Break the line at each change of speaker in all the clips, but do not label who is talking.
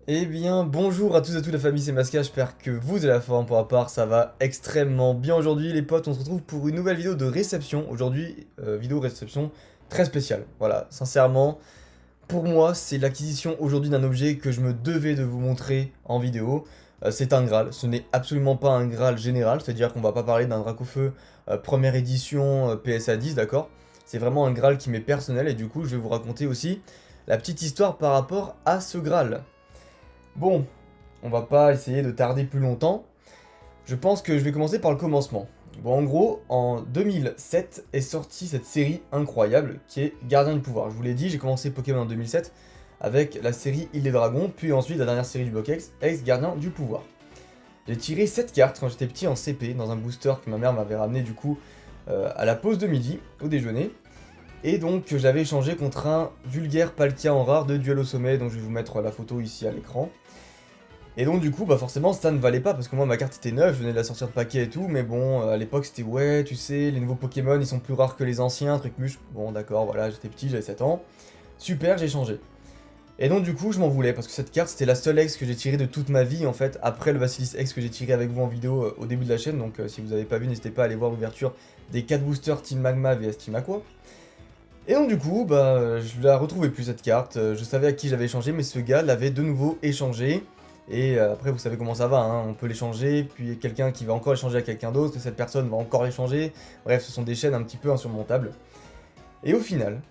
Eh bien, bonjour à tous et à toutes la famille, c'est Masca, j'espère que vous avez la forme. Pour ma part, ça va extrêmement bien aujourd'hui les potes. On se retrouve pour une nouvelle vidéo de réception. Aujourd'hui, vidéo réception très spéciale. Voilà, sincèrement, pour moi, c'est l'acquisition aujourd'hui d'un objet que je me devais de vous montrer en vidéo. C'est un Graal, ce n'est absolument pas un Graal général, c'est-à-dire qu'on va pas parler d'un Dracofeu première édition PSA 10, d'accord? C'est vraiment un Graal qui m'est personnel et du coup, je vais vous raconter aussi la petite histoire par rapport à ce Graal. Bon, on va pas essayer de tarder plus longtemps. Je pense que je vais commencer par le commencement. Bon, en gros, en 2007 est sortie cette série incroyable qui est Gardien du Pouvoir. Je vous l'ai dit, j'ai commencé Pokémon en 2007 avec la série Île des Dragons, puis ensuite la dernière série du bloc X, Gardien du Pouvoir. J'ai tiré 7 cartes quand j'étais petit en CP, dans un booster que ma mère m'avait ramené du coup à la pause de midi, au déjeuner. Et donc j'avais échangé contre un vulgaire Palkia en rare de duel au sommet, donc je vais vous mettre la photo ici à l'écran. Et donc du coup, bah forcément ça ne valait pas, parce que moi ma carte était neuve, je venais de la sortir de paquet et tout, mais bon, à l'époque c'était ouais, tu sais, les nouveaux Pokémon ils sont plus rares que les anciens, truc muche. Bon d'accord, voilà, j'étais petit, j'avais 7 ans. Super, j'ai changé. Et donc du coup, je m'en voulais, parce que cette carte c'était la seule ex que j'ai tirée de toute ma vie en fait, après le Basilis X que j'ai tiré avec vous en vidéo au début de la chaîne, donc si vous n'avez pas vu, n'hésitez pas à aller voir l'ouverture des 4 boosters Team Magma vs Team Aqua. Et donc du coup, bah, je la retrouvais plus cette carte, je savais à qui j'avais échangé, mais ce gars l'avait de nouveau échangé. Et après, vous savez comment ça va, hein, on peut l'échanger, puis quelqu'un qui va encore échanger à quelqu'un d'autre, cette personne va encore l'échanger. Bref, ce sont des chaînes un petit peu insurmontables. Et au final,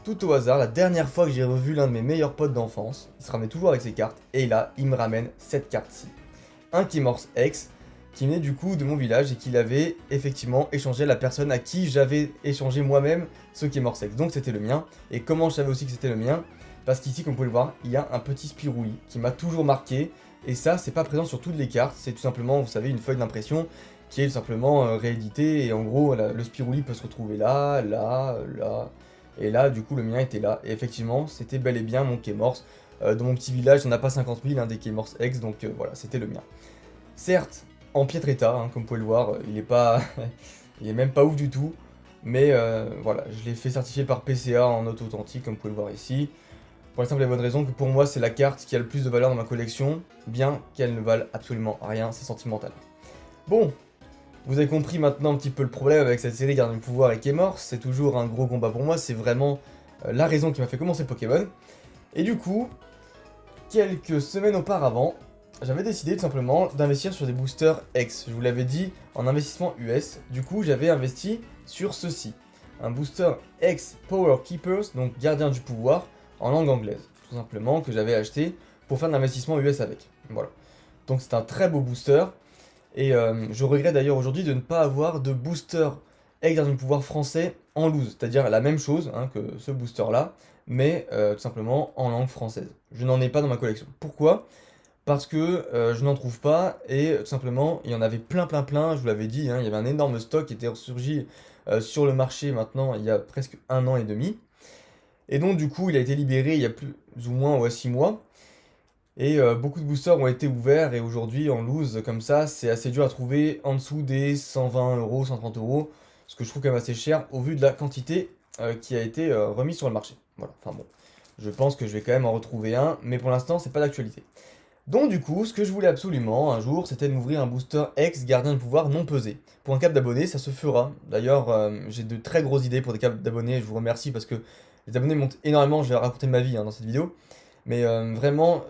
tout au hasard, la dernière fois que j'ai revu l'un de mes meilleurs potes d'enfance, il se ramenait toujours avec ses cartes, et là, il me ramène cette carte-ci. Un Keymorse X, qui venait du coup de mon village, et qu'il avait effectivement échangé à la personne à qui j'avais échangé moi-même ce Keymorse X. Donc c'était le mien, et comment je savais aussi que c'était le mien? Parce qu'ici, comme vous pouvez le voir, il y a un petit Spirouli qui m'a toujours marqué. Et ça, c'est pas présent sur toutes les cartes. C'est tout simplement, vous savez, une feuille d'impression qui est tout simplement rééditée. Et en gros, le Spirouli peut se retrouver là, là, là. Et là, du coup, le mien était là. Et effectivement, c'était bel et bien mon Keymorse. Dans mon petit village, il n'y en a pas 50 000 hein, des Keymorse X. Donc voilà, c'était le mien. Certes, en piètre état, hein, comme vous pouvez le voir, il est pas. il est même pas ouf du tout. Mais voilà, je l'ai fait certifier par PCA en auto-authentique, comme vous pouvez le voir ici. Pour la simple et bonne raison que pour moi c'est la carte qui a le plus de valeur dans ma collection, bien qu'elle ne vale absolument rien, c'est sentimental. Bon, vous avez compris maintenant un petit peu le problème avec cette série Gardien du Pouvoir et Keymorse, c'est toujours un gros combat pour moi, c'est vraiment la raison qui m'a fait commencer Pokémon. Et du coup, quelques semaines auparavant, j'avais décidé tout simplement d'investir sur des boosters X, je vous l'avais dit, en investissement US, du coup j'avais investi sur ceci. Un booster X Power Keepers, donc Gardien du Pouvoir, en langue anglaise, tout simplement, que j'avais acheté pour faire de l'investissement US avec. Voilà. Donc c'est un très beau booster, et je regrette d'ailleurs aujourd'hui de ne pas avoir de booster avec Gardien du Pouvoir français en loose, c'est-à-dire la même chose hein, que ce booster-là, mais tout simplement en langue française. Je n'en ai pas dans ma collection. Pourquoi? Parce que je n'en trouve pas, et tout simplement, il y en avait plein, je vous l'avais dit, hein, il y avait un énorme stock qui était ressurgi sur le marché maintenant il y a presque 1 an et demi. Et donc du coup il a été libéré il y a plus ou moins 6 mois. Et beaucoup de boosters ont été ouverts et aujourd'hui en loose comme ça c'est assez dur à trouver en dessous des 120 euros, 130 euros. Ce que je trouve quand même assez cher au vu de la quantité qui a été remise sur le marché. Voilà, enfin bon. Je pense que je vais quand même en retrouver un, mais pour l'instant c'est pas d'actualité. Donc du coup, ce que je voulais absolument un jour, c'était de m'ouvrir un booster ex gardien de pouvoir non pesé. Pour un cap d'abonnés, ça se fera. D'ailleurs, j'ai de très grosses idées pour des caps d'abonnés, je vous remercie parce que les abonnés montent énormément, je vais raconter ma vie hein, dans cette vidéo. Mais vraiment,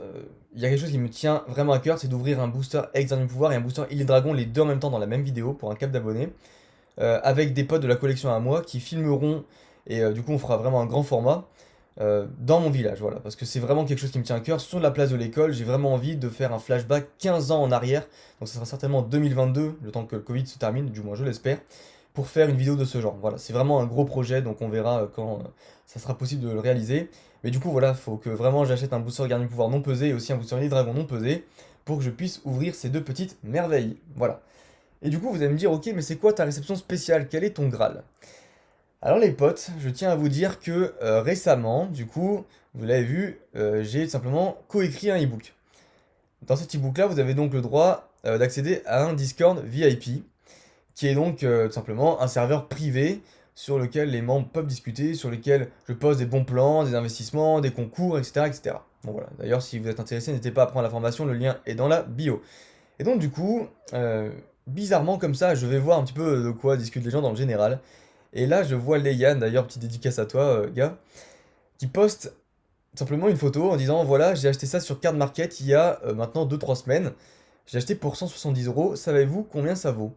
il y a quelque chose qui me tient vraiment à cœur, c'est d'ouvrir un booster ex gardien de pouvoir et un booster Île Dragon, les deux en même temps dans la même vidéo pour un cap d'abonnés. Avec des potes de la collection à moi qui filmeront, et du coup on fera vraiment un grand format. Dans mon village, voilà, parce que c'est vraiment quelque chose qui me tient à cœur. Sur la place de l'école, j'ai vraiment envie de faire un flashback 15 ans en arrière, donc ça sera certainement en 2022, le temps que le Covid se termine, du moins je l'espère, pour faire une vidéo de ce genre. Voilà, c'est vraiment un gros projet, donc on verra quand ça sera possible de le réaliser. Mais du coup, voilà, faut que vraiment j'achète un booster gardien du pouvoir non pesé et aussi un booster Elite Dragon non pesé pour que je puisse ouvrir ces deux petites merveilles. Voilà. Et du coup, vous allez me dire, ok, mais c'est quoi ta réception spéciale? Quel est ton Graal? Alors les potes, je tiens à vous dire que récemment, du coup, vous l'avez vu, j'ai simplement coécrit un ebook. Dans cet ebook là, vous avez donc le droit d'accéder à un Discord VIP, qui est donc tout simplement un serveur privé sur lequel les membres peuvent discuter, sur lesquels je pose des bons plans, des investissements, des concours, etc. etc. Bon voilà, d'ailleurs si vous êtes intéressé, n'hésitez pas à prendre la formation, le lien est dans la bio. Et donc du coup, bizarrement comme ça, je vais voir un petit peu de quoi discutent les gens dans le général. Et là, je vois Leian, d'ailleurs, petite dédicace à toi, gars, qui poste simplement une photo en disant voilà, j'ai acheté ça sur Card Market il y a maintenant 2 3 semaines. J'ai acheté pour 170 euros. Savez-vous combien ça vaut?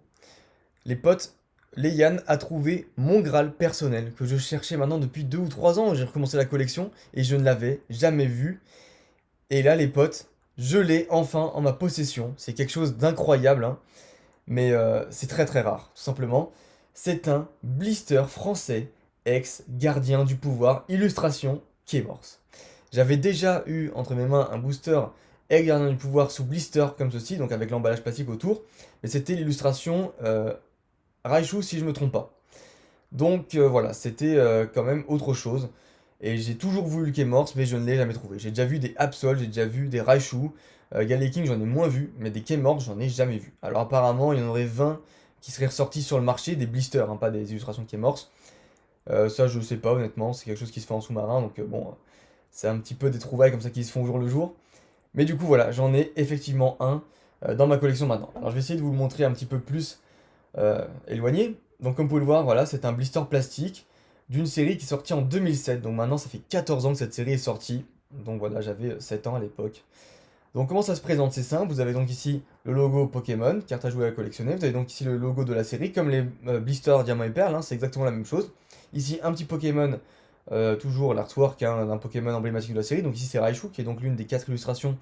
Les potes, Leian a trouvé mon Graal personnel que je cherchais maintenant depuis 2 ou 3 ans. J'ai recommencé la collection et je ne l'avais jamais vu. Et là, les potes, je l'ai enfin en ma possession. C'est quelque chose d'incroyable, hein. Mais c'est très très rare, tout simplement. C'est un blister français, ex-gardien du pouvoir, illustration K-Morse. J'avais déjà eu entre mes mains un booster ex-gardien du pouvoir sous blister comme ceci, donc avec l'emballage plastique autour, mais c'était l'illustration Raichu si je me trompe pas. Donc voilà, c'était quand même autre chose. Et j'ai toujours voulu le K-Morse, mais je ne l'ai jamais trouvé. J'ai déjà vu des Absol, j'ai déjà vu des Raichu. King, j'en ai moins vu, mais des K-Morse, j'en ai jamais vu. Alors apparemment, il y en aurait 20 qui seraient ressortis sur le marché, des blisters, hein, pas des illustrations de K-Morse. Ça, je sais pas, honnêtement, c'est quelque chose qui se fait en sous-marin, donc bon, c'est un petit peu des trouvailles comme ça qui se font au jour le jour. Mais du coup, voilà, j'en ai effectivement un dans ma collection maintenant. Alors je vais essayer de vous le montrer un petit peu plus éloigné. Donc comme vous pouvez le voir, voilà, c'est un blister plastique d'une série qui est sortie en 2007. Donc maintenant, ça fait 14 ans que cette série est sortie. Donc voilà, j'avais 7 ans à l'époque. Donc comment ça se présente? C'est simple, vous avez donc ici le logo Pokémon, carte à jouer à collectionner. Vous avez donc ici le logo de la série, comme les blisters Diamant et Perle, hein, c'est exactement la même chose. Ici un petit Pokémon, toujours l'artwork hein, d'un Pokémon emblématique de la série. Donc ici c'est Raichu, qui est donc l'une des 4 illustrations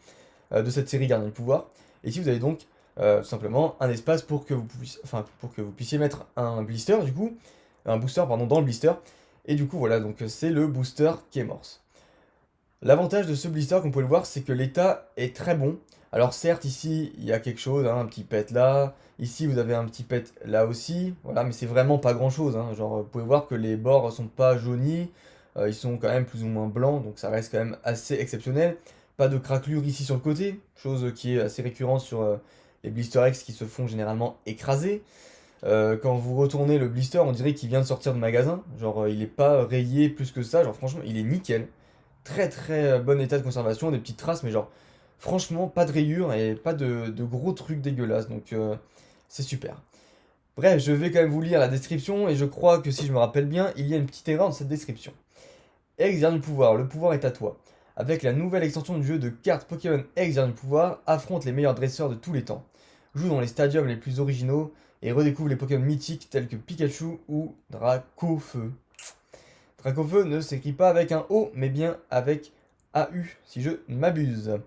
de cette série Gardien du Pouvoir. Et ici vous avez donc tout simplement un espace pour que vous puissiez mettre un blister du coup, un booster pardon dans le blister. Et du coup voilà, donc c'est le booster K-Morse. L'avantage de ce blister, comme vous pouvez le voir, c'est que l'état est très bon. Alors certes, ici, il y a quelque chose, hein, un petit pet là. Ici, vous avez un petit pet là aussi. Voilà, mais c'est vraiment pas grand-chose, hein. Genre, vous pouvez voir que les bords sont pas jaunis. Ils sont quand même plus ou moins blancs, donc ça reste quand même assez exceptionnel. Pas de craquelure ici sur le côté, chose qui est assez récurrente sur les blister X qui se font généralement écraser. Quand vous retournez le blister, on dirait qu'il vient de sortir de magasin. Genre, il est pas rayé plus que ça. Genre, franchement, il est nickel. Très très bon état de conservation, des petites traces, mais genre, franchement, pas de rayures et pas de gros trucs dégueulasses. Donc, c'est super. Bref, je vais quand même vous lire la description et je crois que si je me rappelle bien, il y a une petite erreur dans cette description. Ex du pouvoir, le pouvoir est à toi. Avec la nouvelle extension du jeu de cartes Pokémon Ex du pouvoir, affronte les meilleurs dresseurs de tous les temps. Joue dans les stadiums les plus originaux et redécouvre les Pokémon mythiques tels que Pikachu ou Dracofeu. Dracofeu ne s'écrit pas avec un O, mais bien avec AU, si je ne m'abuse.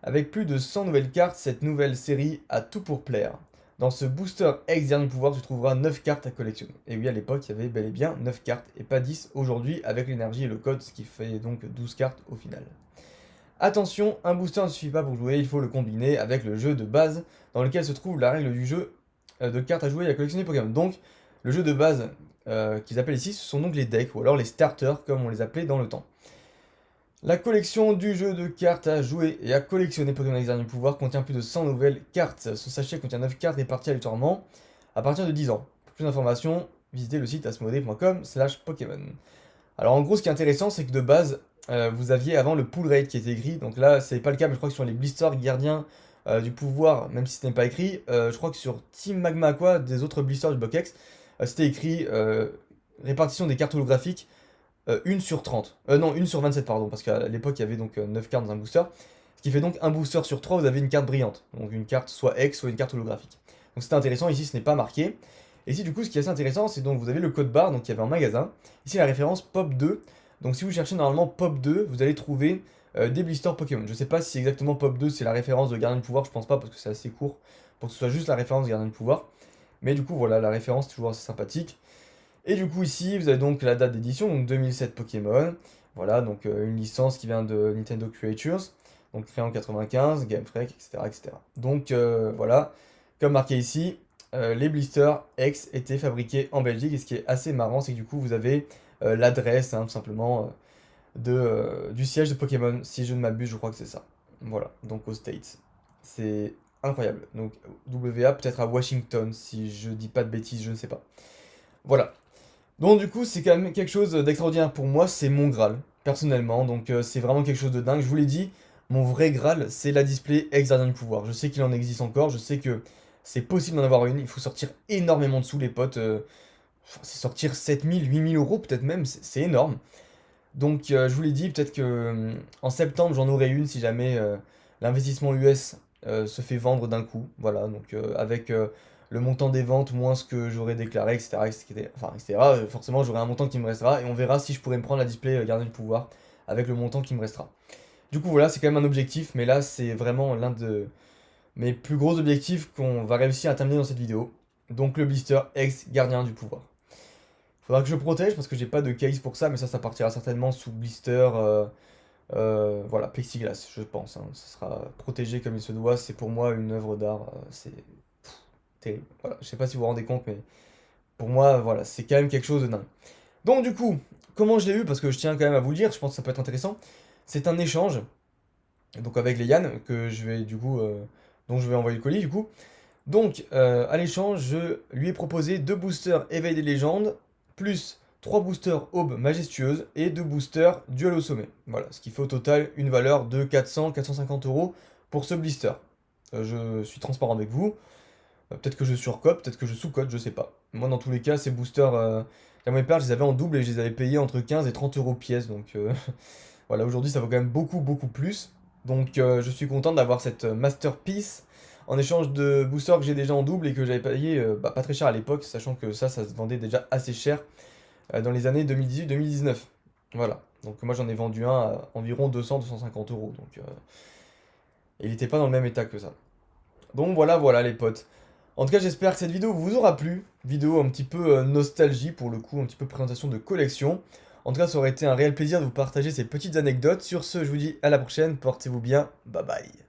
Avec plus de 100 nouvelles cartes, cette nouvelle série a tout pour plaire. Dans ce booster ex dernier pouvoir, tu trouveras 9 cartes à collectionner. Et oui, à l'époque, il y avait bel et bien 9 cartes, et pas 10 aujourd'hui, avec l'énergie et le code, ce qui fait donc 12 cartes au final. Attention, un booster ne suffit pas pour jouer, il faut le combiner avec le jeu de base, dans lequel se trouve la règle du jeu de cartes à jouer et à collectionner Pokémon. Donc, le jeu de base qu'ils appellent ici, ce sont donc les decks, ou alors les starters, comme on les appelait dans le temps. La collection du jeu de cartes à jouer et à collectionner Pokémon Extérieur du Pouvoir contient plus de 100 nouvelles cartes. Ce sachet contient 9 cartes réparties aléatoirement à partir de 10 ans. Pour plus d'informations, visitez le site asmodee.com/Pokémon. Alors en gros, ce qui est intéressant, c'est que de base, vous aviez avant le pool rate qui était écrit. Donc là, c'est pas le cas, mais je crois que sur les blisters gardiens du pouvoir, même si ce n'est pas écrit, je crois que sur Team Magma quoi, des autres blisters du Bokex, c'était écrit répartition des cartes holographiques 1 sur 30. Non, 1 sur 27, pardon, parce qu'à l'époque, il y avait donc 9 cartes dans un booster. Ce qui fait donc un booster sur 3, vous avez une carte brillante. Donc une carte soit X, soit une carte holographique. Donc c'était intéressant, ici ce n'est pas marqué. Et ici du coup, ce qui est assez intéressant, c'est donc vous avez le code barre, donc il y avait un magasin. Ici la référence POP2. Donc si vous cherchez normalement POP2, vous allez trouver des blisters Pokémon. Je sais pas si exactement POP2 c'est la référence de Gardien de Pouvoir, je pense pas, parce que c'est assez court pour que ce soit juste la référence de Gardien de Pouvoir. Mais du coup, voilà, la référence est toujours assez sympathique. Et du coup ici, vous avez donc la date d'édition, donc 2007 Pokémon. Voilà, donc une licence qui vient de Nintendo Creatures, donc créée en 95, Game Freak, etc. etc. Donc voilà, comme marqué ici, les blisters X étaient fabriqués en Belgique. Et ce qui est assez marrant, c'est que du coup vous avez l'adresse, hein, tout simplement, du siège de Pokémon. Si je ne m'abuse, je crois que c'est ça. Voilà, donc aux States. C'est incroyable. Donc WA peut-être à Washington, si je dis pas de bêtises, je ne sais pas. Voilà. Donc du coup, c'est quand même quelque chose d'extraordinaire pour moi, c'est mon Graal, personnellement, donc c'est vraiment quelque chose de dingue. Je vous l'ai dit, mon vrai Graal, c'est la display ex-gardien du pouvoir. Je sais qu'il en existe encore, je sais que c'est possible d'en avoir une, il faut sortir énormément de sous les potes, c'est sortir 7000, 8000 euros peut-être même, c'est énorme. Donc je vous l'ai dit, peut-être que en septembre j'en aurai une si jamais l'investissement US se fait vendre d'un coup. Voilà, donc avec le montant des ventes moins ce que j'aurais déclaré, etc. etc. Enfin, etc. Forcément j'aurai un montant qui me restera et on verra si je pourrais me prendre la display gardien du pouvoir avec le montant qui me restera. Du coup voilà, c'est quand même un objectif, mais là c'est vraiment l'un de mes plus gros objectifs qu'on va réussir à terminer dans cette vidéo. Donc le blister ex gardien du pouvoir. Faudra que je protège parce que j'ai pas de case pour ça, mais ça partira certainement sous blister, voilà, plexiglas, je pense. Hein. Ça sera protégé comme il se doit. C'est pour moi une œuvre d'art. C'est terrible. Voilà, je sais pas si vous vous rendez compte, mais pour moi, voilà, c'est quand même quelque chose de dingue. Donc du coup, comment je l'ai eu? Parce que je tiens quand même à vous le dire, je pense que ça peut être intéressant. C'est un échange, donc avec les Yann, que je vais du coup, dont je vais envoyer le colis du coup. Donc, à l'échange, je lui ai proposé 2 boosters Éveil des légendes, plus 3 boosters Aube majestueuse et 2 boosters Duel au sommet. Voilà, ce qui fait au total une valeur de 400-450 euros pour ce blister. Je suis transparent avec vous. Peut-être que je surcote, peut-être que je sous-cote, je sais pas. Moi, dans tous les cas, ces boosters, Diamant et Perle, je les avais en double et je les avais payés entre 15 et 30 euros pièce. Donc, voilà, aujourd'hui, ça vaut quand même beaucoup, beaucoup plus. Donc, je suis content d'avoir cette masterpiece en échange de boosters que j'ai déjà en double et que j'avais payé pas très cher à l'époque, sachant que ça se vendait déjà assez cher dans les années 2018-2019. Voilà. Donc, moi, j'en ai vendu un à environ 200-250 euros. Donc, il n'était pas dans le même état que ça. Donc, voilà, voilà, les potes. En tout cas, j'espère que cette vidéo vous aura plu. Vidéo un petit peu nostalgie pour le coup, un petit peu présentation de collection. En tout cas, ça aurait été un réel plaisir de vous partager ces petites anecdotes. Sur ce, je vous dis à la prochaine, portez-vous bien, bye bye.